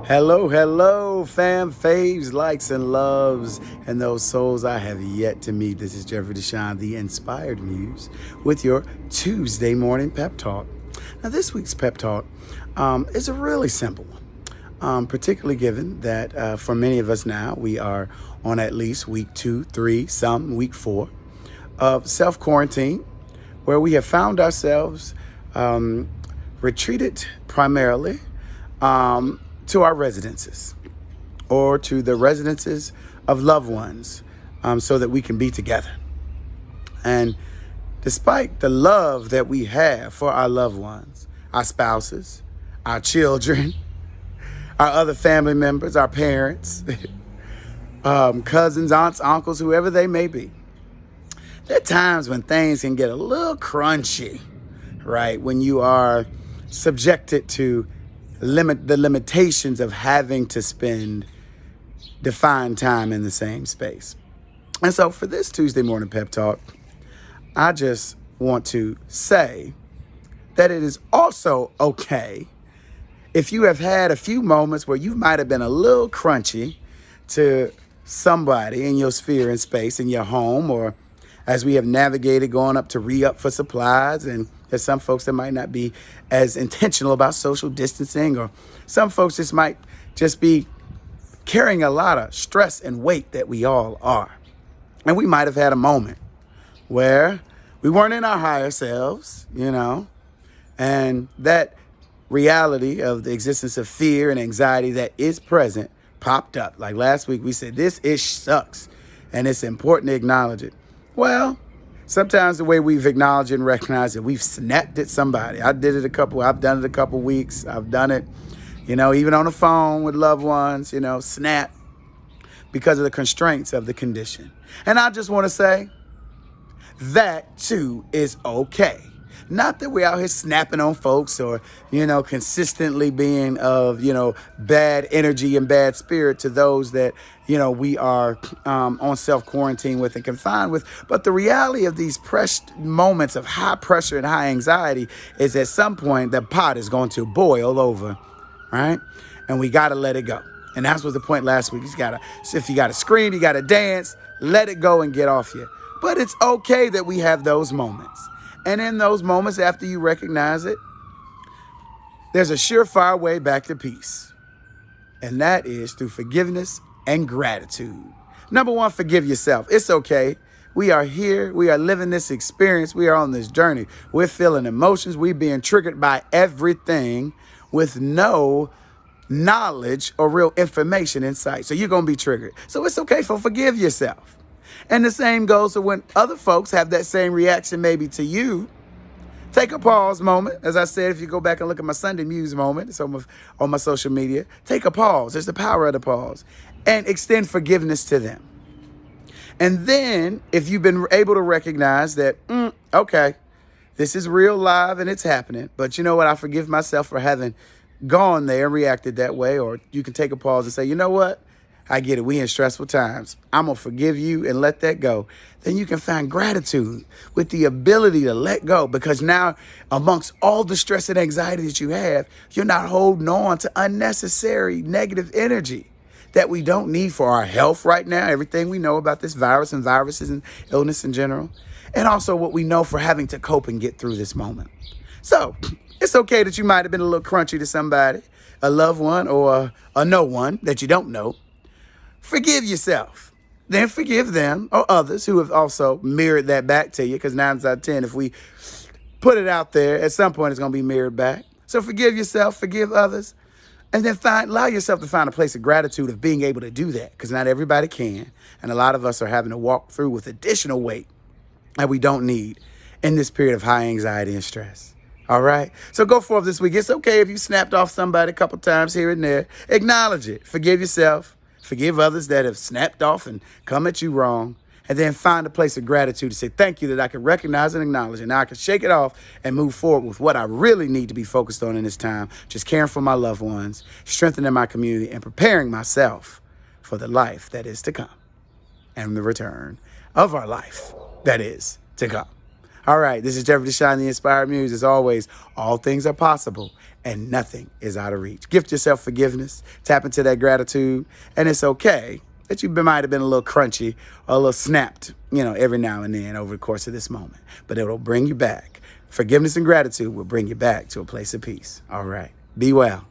Hello, hello, fam, faves, likes, and loves, and those souls I have yet to meet. This is Jeffrey DeShawn, the Inspired Muse, with your Tuesday morning pep talk. Now, this week's pep talk is a really simple one, particularly given that for many of us now, we are on at least week 2, 3, some week 4 of self-quarantine, where we have found ourselves retreated primarily to our residences or to the residences of loved ones so that we can be together. And despite the love that we have for our loved ones, our spouses, our children, our other family members, our parents, cousins, aunts, uncles, whoever they may be, there are times when things can get a little crunchy, right? When you are subjected to the limitations of having to spend defined time in the same space. And so for this Tuesday morning pep talk, I just want to say that it is also okay if you have had a few moments where you might have been a little crunchy to somebody in your sphere and space, in your home, or as we have navigated going up to re-up for supplies. And there's some folks that might not be as intentional about social distancing, or some folks might just be carrying a lot of stress and weight that we all are. And we might have had a moment where we weren't in our higher selves, and that reality of the existence of fear and anxiety that is present popped up. Like last week, we said, this ish sucks, and it's important to acknowledge it. Well, sometimes the way we've acknowledged and recognized it, we've snapped at somebody. I've done it a couple weeks. I've done it, even on the phone with loved ones, snap because of the constraints of the condition. And I just want to say that too is okay. Not that we're out here snapping on folks or, consistently being of, bad energy and bad spirit to those that, we are on self-quarantine with and confined with. But the reality of these moments of high pressure and high anxiety is at some point the pot is going to boil over, right? And we got to let it go. And that was the point last week. If you got to scream, you got to dance, let it go and get off you. But it's okay that we have those moments. And in those moments, after you recognize it, there's a surefire way back to peace. And that is through forgiveness and gratitude. Number one, forgive yourself. It's okay. We are here. We are living this experience. We are on this journey. We're feeling emotions. We're being triggered by everything with no knowledge or real information in sight. So you're going to be triggered. So it's okay to forgive yourself. And the same goes for when other folks have that same reaction maybe to you. Take a pause moment. As I said, if you go back and look at my Sunday Muse moment, it's on my social media. Take a pause. There's the power of the pause. And extend forgiveness to them. And then if you've been able to recognize that, okay, this is real live and it's happening. But you know what? I forgive myself for having gone there and reacted that way. Or you can take a pause and say, you know what? I get it. We in stressful times. I'm going to forgive you and let that go. Then you can find gratitude with the ability to let go, because now amongst all the stress and anxiety that you have, you're not holding on to unnecessary negative energy that we don't need for our health right now. Everything we know about this virus and viruses and illness in general. And also what we know for having to cope and get through this moment. So it's okay that you might have been a little crunchy to somebody, a loved one or a no one that you don't know. Forgive yourself. Then forgive them or others who have also mirrored that back to you, because 9 out of 10, if we put it out there, at some point it's going to be mirrored back. So forgive yourself, forgive others, and then allow yourself to find a place of gratitude of being able to do that, because not everybody can. And a lot of us are having to walk through with additional weight that we don't need in this period of high anxiety and stress. All right? So go forth this week. It's okay if you snapped off somebody a couple times here and there. Acknowledge it. Forgive yourself. Forgive others that have snapped off and come at you wrong. And then find a place of gratitude to say thank you that I can recognize and acknowledge. And now I can shake it off and move forward with what I really need to be focused on in this time. Just caring for my loved ones, strengthening my community, and preparing myself for the life that is to come. And the return of our life that is to come. All right, this is Jeffrey DeShawn, the Inspired Muse. As always, all things are possible and nothing is out of reach. Gift yourself forgiveness, tap into that gratitude, and it's okay that you might have been a little crunchy or a little snapped, every now and then over the course of this moment. But it'll bring you back. Forgiveness and gratitude will bring you back to a place of peace. All right, be well.